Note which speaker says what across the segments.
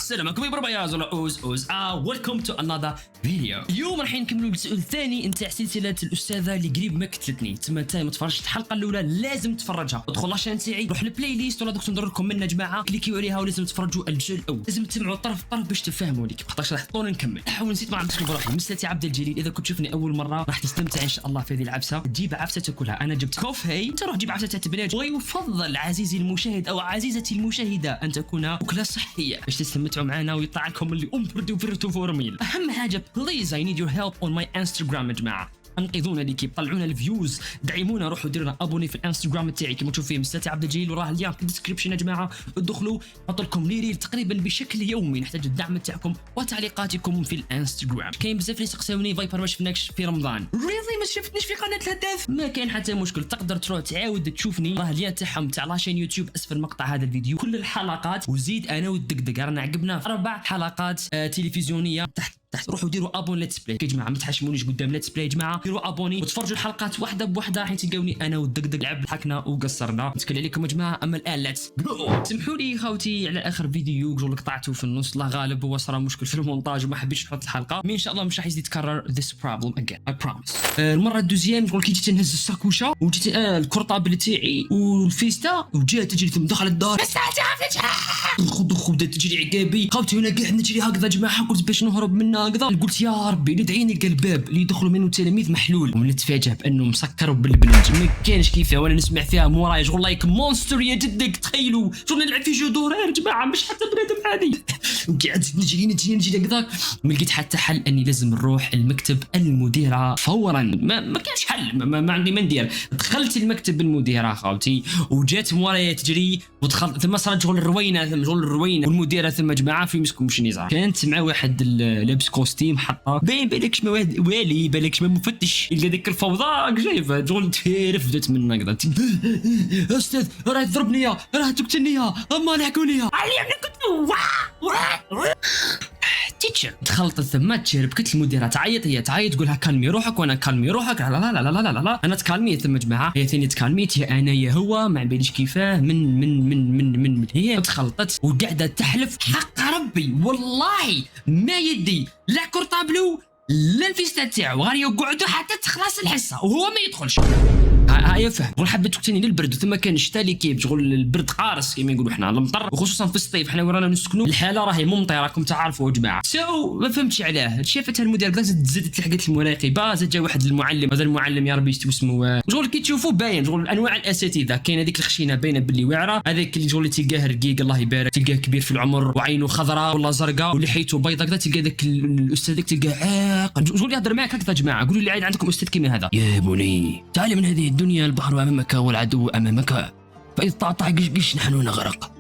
Speaker 1: السلام عليكم بربياز ولا اوز ويلكم تو انذر فيديو. اليوم راح نكملوا الجزء الثاني نتاع سلسله الاستاذه اللي قريب ما قتلتني. تما انت ما تفرجت الحلقه الاولى لازم تفرجها، ادخل لاشين تاعي روح للبلاي ليست ولا دوك ندير لكم منها جماعه كليكيو عليها ولازم تفرجوا الجزء الاول، لازم تسمعوا طرف باش تفهموا لي كيفاش راح تطول نكمل. حاول نسيت ما عرفتش بروحي مسلتي عبد الجليل. اذا كنت تشوفني اول مره راح تستمتع ان شاء الله في هذه العفسه. تجيب عفسه تاكلها، انا جبت خوف هي انت روح جيب عفسه تاع البنات. ويفضل عزيزي المشاهد او عزيزتي المشاهده ان تكون اكله صحيه باش تستمتعوا معنا ويطلع لكم اللي بردو فورميل. اهم حاجه بليز اي نيد يور هيلب اون ماي انستغرام يا جماعه، انقذونا ليكيب، طلعونا الفيوز، دعمونا، روحوا ديروا لنا ابوني في الانستغرام تاعي كيما تشوفوا فيه مستر عبد الجليل وراه اللينك في الديسكريبشن يا جماعه. ادخلوا نحط لكم لي ريل تقريبا بشكل يومي، نحتاج الدعم تاعكم وتعليقاتكم في الانستغرام. كاين بزاف اللي سقساوني فايبر ما شفناكش في رمضان، ريلي ما شفتنيش في قناه الهداف. ما كاين حتى مشكل، تقدر تروح تعاود تشوفني، راه اللينك تاعهم تاع لاشين يوتيوب اسفل مقطع هذا الفيديو، كل الحلقات وزيد انا والدقدق رانا عقبنا 4 حلقات تلفزيونيه تحت روحوا ديروا ابون ليتس بلاي يا جماعه، ما تحشمونيش قدام ليتس بلاي يا جماعه، ديروا ابوني وتفرجوا الحلقات واحده بوحده راح تلقاوني انا والدقدق لعب ضحكنا وقصرنا. نتكلم عليكم يا جماعه. اما الان ليتس جو. سمحوا لي خوتي على اخر فيديو جو قطعته في النص، الله غالب هو صار مشكل في المونتاج وما حبيتش نحط الحلقه، مي ان شاء الله مش راح يزيد يتكرر this problem again I promise. المره الدوزيام نقول كي جيت نهز الساكوشه وجيت الكورطابل تاعي والفيستا وجات تجري ثم دخل الدار خذ بدات تجري عقابي خوتي وانا قاعد نجري هكذا يا جماعه، قلت باش نهرب منها هكذا، قلت يا ربي ندعي نلقى الباب اللي يدخلوا منه التلاميذ محلول، ونتفاجئ بانه مسكر بالبنات ما كانش كيفاه، وانا نسمع فيها موراي شغل لايك مونستر يا جدك. تخيلوا شغل نلعب في جو دور يا جماعه مش حتى بنادم عادي. وقعدت نجي هكذا ما لقيت حتى حل اني لازم نروح المكتب المديره فورا. ما كانش حل، ما عندي ما ندير. دخلت المكتب المديره خاوتي وجات مورايا تجري ودخلت ثم صارت شغل الروينه والمديره ثم جماعه في مسكم مش نزار، كانت مع واحد لابس كوستيم حطه باين بالكش ما والي بالكش ما مفتش اللي ديك الفوضى جايبه شغل تفرفدت من هكذا. استاذ راه تضربني راه تقتلني اما نحكوني علي كنت تيتشر. دخلت ثم تشرب كنت المديره تعيط، هي تعيط تقولها كالمي روحك وانا كالمي روحك. لا لا لا لا لا لا انا تكالميت ثم جماعه، هي ثاني تكالميت يا انا يا هو ما باليش كيفاه من هي تخلطت وقاعده تحلف حق ربي والله ما يدي لا كورطابلو لا الفيستا تاعو غير يقعدوا حتى تخلص الحصه وهو ما يدخلش. هيا فهم شغل حبيت تقتلني للبرد ثم كان الشتاء اللي كيب شغل البرد قارس كيما نقولوا حنا المطر، وخصوصا في الصيف حنا ورانا نسكنوا الحاله راهي ممطره راكم تعرفوا يا جماعه. ما فهمتش علاه شافتها المدير كذا زادت لحقت المراقبه، زاد جا واحد المعلم، هذا المعلم يا ربي شتو اسمه شغل كي تشوفوا باين شغل انواع الاساتذه، كاين هذيك الخشينه باينه باللي واعره، هذاك اللي شغل تلقاه رقيق الله يبارك، تلقاه كبير في العمر وعينه خضراء ولا زرقاء ولحيته بيضاء كذا، تلقى ذاك الاستاذ تلقاه عاق شغل يهضر معاك هكذا يا جماعه. قولوا لي عاد عندكم استاذ كيما هذا، يا بني تعال من هذه الدنيا البحر امامك والعدو امامك فاذا طاطع قش نحن نغرق.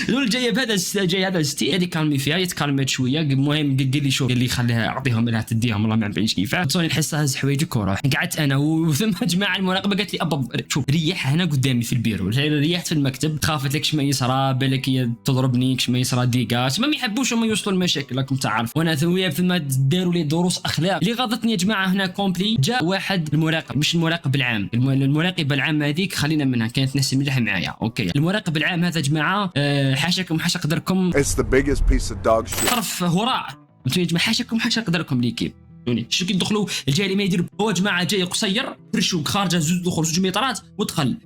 Speaker 1: دول جاي بهذا جاي هذا ستي هذيك كالمي فيها يتكلمت شويه. المهم قال لي شوف قال لي خليها اعطيهم لها تديهم والله ما نبينش كيفاه. صوني الحصه هز حوايجك وروح. قعدت انا وثم جماعه المراقبه قالت لي ابا شوف ريح هنا قدامي في البيرو، ريحت في المكتب خافت لك ما يصرى بالك هي تضربني ما يصرى ديقات ما يحبوش ما يوصلوا المشاكل راكم تعرف. وانا ثويه ثم داروا لي دروس اخلاق اللي غاضتني يا جماعه. هنا كومبلي جاء واحد المراقب مش المراقب العام، المراقبه العامه هذيك خلينا منها كانت ناس مليحه معايا اوكي. المراقب العام هذا جماعه حاشاكم حاشا قدركم It's the biggest piece of dog shit. طرف هراء انتم يا جماعه حاشاكم حاشا قدركم ليكيب يعني شو كيدخلوا الجاي ما يدير هو جماعه جاي قصير فرشوك خارجه زوج دخل 2 مترات ودخل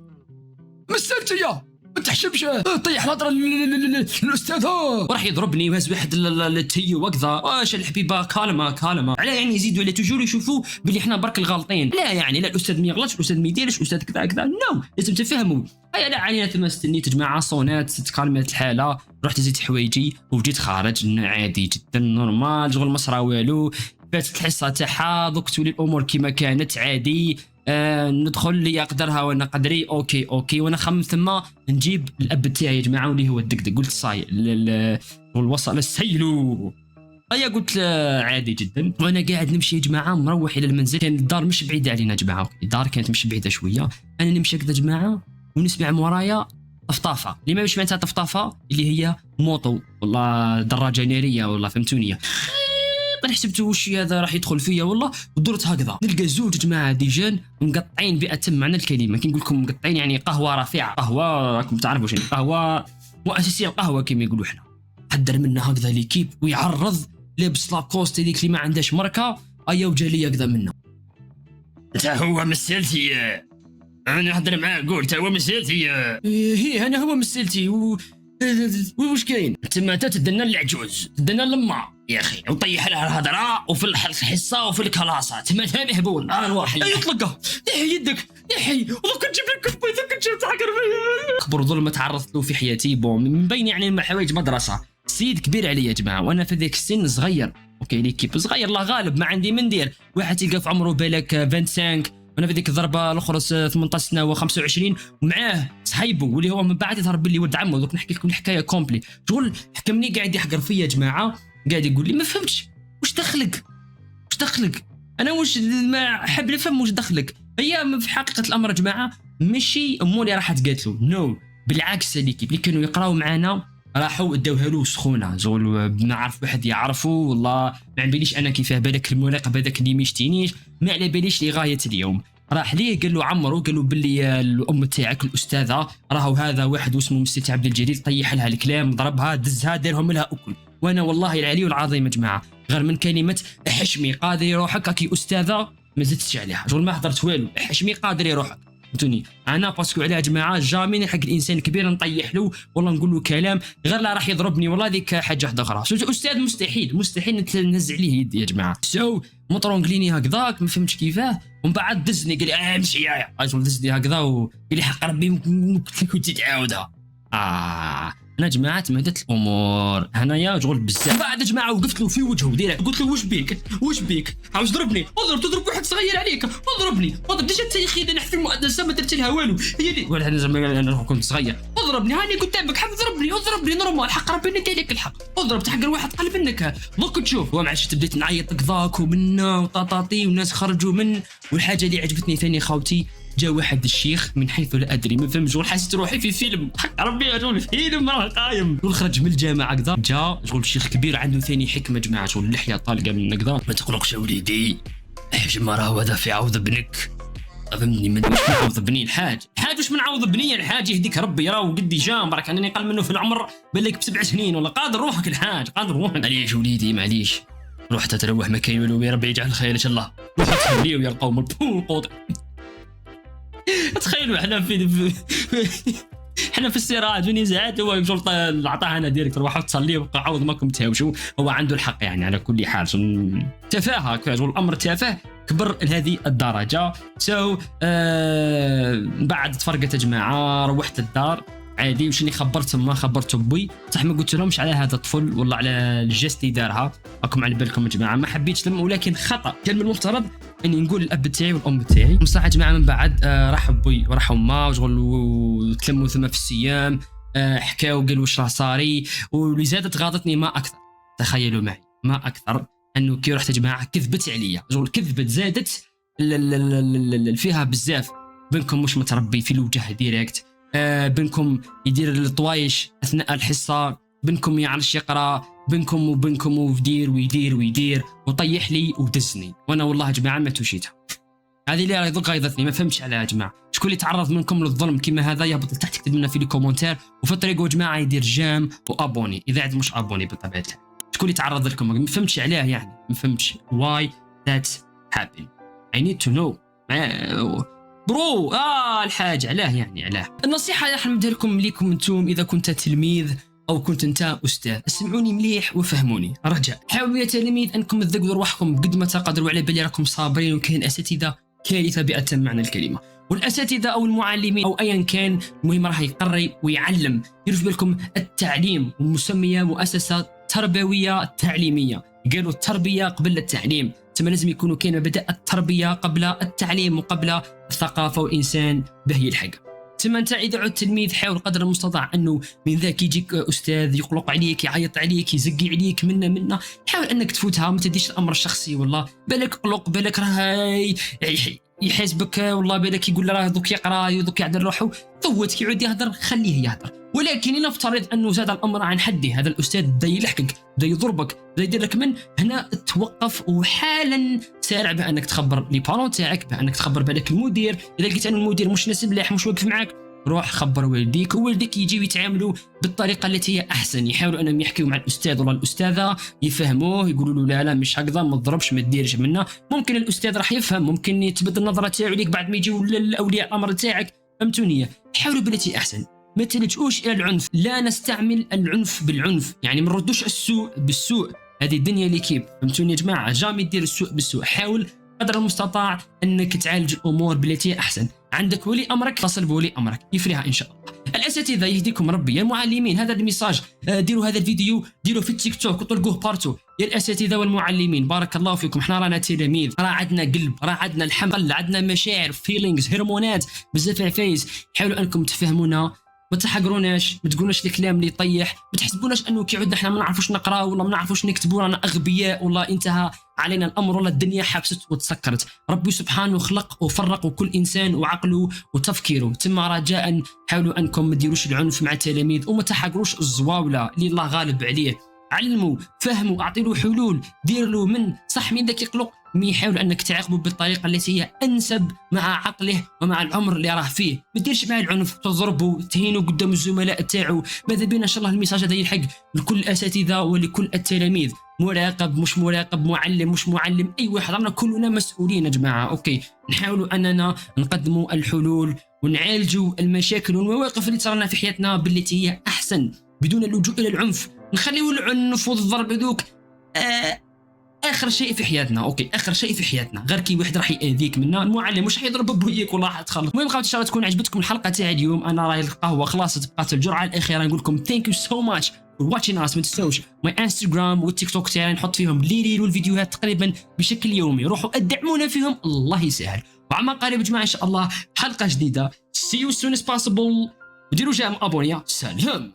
Speaker 1: مسالتي ما تحشمش طيح نظره الاستاذ وراح يضربني وهز واحد التي وكذا. واش الحبيبه كالمه على يعني يزيدوا على توجور يشوفوا باللي احنا برك الغالطين. لا يعني لا الاستاذ ما يغلطش الاستاذ ما يديرش الاستاذ كذا نو لازم تفهموا. هيا لا علينا ثم استنيت جماعه صونات تكالمت الحاله، رحت زيت حوايجي وجيت خارج عادي جدا نورمال شغل ما صرا والو. فاتت الحصه تاعها دوك تولي الامور كما كانت عادي. ندخل اللي يقدرها وانا قدري اوكي وانا خمم ثم نجيب الاب تاعي يا جماعه واللي هو الدقدق. قلت صاي والوصل السيلو هيا قلت عادي جدا. وانا قاعد نمشي يا جماعه مروح الى المنزل، كان الدار مش بعيده علينا يا جماعه، الدار كانت مش بعيده شويه. انا نمشي هكذا يا جماعه ونسمع من ورايا طفطافه اللي ما معناتها طفطافه اللي هي موطو والله دراجه ناريه والله فهمتوني. انا حسبت وش هذا راح يدخل فيا والله ودرت هكذا نلقى زوج جماعه ديجان مقطعين بأتم معنى الكلمه. كي نقول لكم مقطعين يعني قهوه رفيعه، قهوه راكم تعرفوا شنو قهوه مؤسسيه القهوه كما يقولوا احنا. قدر منا هكذا ليكيب ويعرض لابس لاكوست هذيك اللي ما عندهاش ماركه، ايا وجا لي هكذا منه.
Speaker 2: تا هو مسالتي، انا نهضر معاه قلت هو مسالتي.
Speaker 1: هي انا هو مسلتي وش كاين؟
Speaker 2: تما تدنا العجوز تدنا لما يا اخي وطيح لها الهضره وفي الحصه وفي الكلاسه تما تا مهبول نروح
Speaker 1: يطلقها نحي يدك نحي ودوك نجيب لك كفي ذاك نجيب تعقر فيا. اكبر ظلم تعرضت له في حياتي من بين يعني حوايج مدرسه، السيد كبير عليا يا جماعه وانا في ذاك السن صغير، اوكي ليكيب صغير الله غالب ما عندي من ندير، واحد تلقى في عمره بالك 25 وانا في ذيك الضربه الاخرى 18 سنه و25 ومعاه صحيبه واللي هو من بعد يظهر باللي ولد عمه. دوك نحكي لكم الحكايه كومبلي، شغل حكمني قاعد يحقر فيا يا جماعه، قاعد يقول لي ما فهمتش واش دخلك انا واش ما حاب نفهم واش دخلك. هي في حقيقه الامر يا جماعه ماشي امو اللي راحت قالت له نو، بالعكس اللي كانوا يقراو معنا راحوا داوها له سخونه، زول نعرف واحد يعرفه والله ما باليش انا كيفاه بالك المراقب هذاك اللي ما يشتينيش ما على باليش لغايه اليوم. راح ليه قال له عمرو، قال له باللي الام تاعك الاستاذه راهو هذا واحد اسمه مستر عبد الجليل طيح لها الكلام ضربها دزها دارهم لها اكل. وانا والله العلي العظيم يا جماعه غير من كلمه حشمي قادر روحك كي استاذه ما زدتش عليها، شغل ما حضرت والو، حشمي قادر يروحك فهمتوني. انا باسكو عليها يا جماعه جامي حق الانسان الكبير نطيح له والله نقول له كلام غير لا راح يضربني والله ذيك حاجه واحده اخرى. استاذ مستحيل نهز عليه يدي يا جماعه. مطرونقليني هكذاك ما فهمتش كيفاه ومن بعد دزني قال لي امشي يا دزني هكذا وقال لي حق ربي كنت تعاودها. انا جماعه تمدت الامور هنايا شغل بزاف. بعد جماعه وقفت له في وجهه ديريكت قلت له واش بيك عاوز ضربني تضرب واحد صغير عليك اضربني ديجا انت يا اخي انا في المؤسسه ما درت لها والو هي اللي ولا انا كنت صغير اضربني هاني قدامك حاب اضربني نورمال حق ربي انت لك الحق اضرب تحقر واحد قلب منك دوك تشوف. هو معليش بديت نعيط كذاك ومنا وطاطاطي والناس خرجوا من. والحاجه اللي عجبتني ثاني خاوتي جا واحد الشيخ من حيث لا ادري ما فهمتش شغل حسيت روحي في فيلم حق ربي شغل فيلم راه قايم شغل خرج من الجامعه كذا جا شغل الشيخ كبير عنده ثاني حكمه جماعه شغل اللحيه طالقه من كذا.
Speaker 2: ما تقلقش يا وليدي حجم راه هذا في عوض ابنك
Speaker 1: فهمني من واش نعوض بني الحاج واش نعوض بني الحاج يهديك ربي راه قدي جام برك انني اقل منه في العمر بالك ب7 سنين ولا قادر روحك الحاج قادر روحك.
Speaker 2: معليش وليدي معليش روح تتروح ما كاين والو يا ربي يجعل الخير ان شاء الله.
Speaker 1: روح تخليو يا القوم القوط. تخيلوا احنا في الصراعات في النزاعات هو شرط عطاها انا ديريكت روحوا تصلي وعاود ماكم تهاوشوا. هو عنده الحق يعني على كل حال تفاهه كيف الامر تافه كبر لهذه الدرجه. بعد تفرقت يا جماعه روحت الدار عادي وشني خبرت بوي صح ما قلت لهمش على هذا الطفل والله على الجست اللي دارها راكم على بالكم يا جماعه ما حبيتش ولكن خطا كان من المفترض اني نقول الاب تاعي والام تاعي. بصح يا جماعه من بعد راح بوي وراح ما وشغل وتلموا ثم في الصيام حكاو قالوا واش راه صاري واللي زادت غاضتني ما اكثر. تخيلوا معي ما اكثر انه كي رحت يا جماعه كذبت عليا شغل كذبت زادت فيها بزاف. بنكم مش متربي في الوجه ديريكت بنكم يدير الطوايش اثناء الحصه بنكم يعرفش يقرا بنكم ويدير وطيح لي ودزني وانا والله يا جماعه ما توشيتها. هذه اللي راهي غايضتني ما فهمتش عليها يا جماعه. شكون اللي تعرض منكم للظلم كيما هذا يهبط لتحت يكتب لنا في لي كومونتير وفي الطريق يا جماعه يدير جام وابوني اذا عاد مش ابوني بالطبيعه. شكون اللي تعرض لكم ما فهمتش عليه يعني ما فهمتش why that happen I need to know برو الحاج علاه النصيحه اللي راح ندير لكم انتم اذا كنت تلميذ او كنت انت استاذ اسمعوني مليح وفهموني رجاء. حاولوا يا تلاميذ انكم تذكروا روحكم بقد ما تقدروا على بالي راكم صابرين وكاين اساتذه كارثه بأتم معنى الكلمه والاساتذه او المعلمين او ايا كان المهم راح يقري ويعلم. يرجع بالكم التعليم ومسميه مؤسسه تربويه تعليميه قالوا التربيه قبل التعليم تما لازم يكونوا كاين مبدا التربيه قبل التعليم وقبل الثقافه والانسان بهي الحاجه. تما انت اذا عدت تلميذ حاول قدر المستطاع انه من ذاك يجيك استاذ يقلق عليك يعيط عليك يزقي عليك منا حاول انك تفوتها ما تديش الامر الشخصي والله بالك قلق بالك راه يحاسبك والله بالك يقول راه دوك يقرا دوك يعدل روحه فوت كي يعود يهضر خليه يهضر. ولكن نفترض انه زاد الامر عن حده هذا الاستاذ بدا يلحقك بدا يضربك بدا يدير لك من هنا توقف وحالا سارع بانك تخبر لي بارون تاعك بانك تخبر بالك المدير. اذا لقيت ان المدير مش ناس ملاح مش واقف معاك روح خبر والديك، ووالديك يجيو يتعاملوا بالطريقه التي هي احسن، يحاولوا انهم يحكيوا مع الاستاذ ولا الاستاذه، يفهموه، يقولوا له لا لا مش هكذا، ما تضربش ما ديرش منا. ممكن الاستاذ راح يفهم، ممكن يتبدل النظره تاعو ليك بعد ما يجيو الاولياء الامر تاعك. فهمتوني؟ حاولوا بالتي احسن، ما تلجؤوش الى العنف، لا نستعمل العنف بالعنف، يعني ما نردوش السوء بالسوء، هذه الدنيا اللي كيف. فهمتوني يا جماعه؟ جامي دير السوء بالسوء، حاول قدر المستطاع انك تعالج الامور بالتي احسن. عندك ولي امرك، اتصل بولي امرك يفريها ان شاء الله. الاساتذه يهديكم ربي، يا المعلمين هذا الميساج ديروا هذا الفيديو، ديروا في التيك توك وطلقوه بارتو. يا الاساتذه والمعلمين بارك الله فيكم، احنا رانا تلاميذ، راه عندنا قلب، راه عندنا الحمل، عندنا مشاعر، فيلينغز، هرمونات بزاف العفايس. حاولوا انكم تفهمونا، ما تحقروناش، ما تقولوش الكلام اللي يطيح، ما تحسبوناش انه كي عدنا احنا ما نعرفوش نقراو ولا ما نعرفوش نكتبوا رانا اغبياء ولا انتهى علينا الامر ولا الدنيا حبست وتسكرت. ربي سبحانه خلق وفرق كل انسان وعقله وتفكيره. تما رجاء حاولوا انكم ما ديروش العنف مع التلاميذ وما تحقروش الزواوله اللي الله غالب عليه. علموا، فهموا، اعطوا له حلول، دير له من صح من ذاك يقلق، مي يحاول انك تعاقبه بالطريقه التي هي انسب مع عقله ومع العمر اللي راه فيه. ما ديرش معاه العنف، تضربه، تهينه قدام الزملاء تاعو. ماذا بينا ان شاء الله الميساج هذا يلحق لكل الاساتذه ولكل التلاميذ، مراقب مش مراقب، معلم مش معلم، اي واحد، رانا كلنا مسؤولين يا جماعه. اوكي، نحاولوا اننا نقدموا الحلول ونعالجوا المشاكل والمواقف اللي صارنا في حياتنا بالتي هي احسن بدون اللجوء الى العنف. نخليو العنف والضرب هذوك اخر شيء في حياتنا. اوكي، اخر شيء في حياتنا، غير كي واحد راح ياذيك منا، المعلم مش حيضرب بويك ولا راح تخلص. المهم ان شاء الله تكون عجبتكم الحلقه تاع اليوم. انا راهي القهوه خلاص، بقات الجرعه الاخيره. نقول لكم ثانك يو سو ماتش فور واتشين اس. ما تنسوش ماي انستغرام والتيك توك تاعي نحط فيهم ليريل والفيديوهات تقريبا بشكل يومي، روحوا ادعمونا فيهم الله يسهل. وعما قريب يا جماعه ان شاء الله حلقه جديده. See you soon as possible. وديروا جام ابونيا. سلام.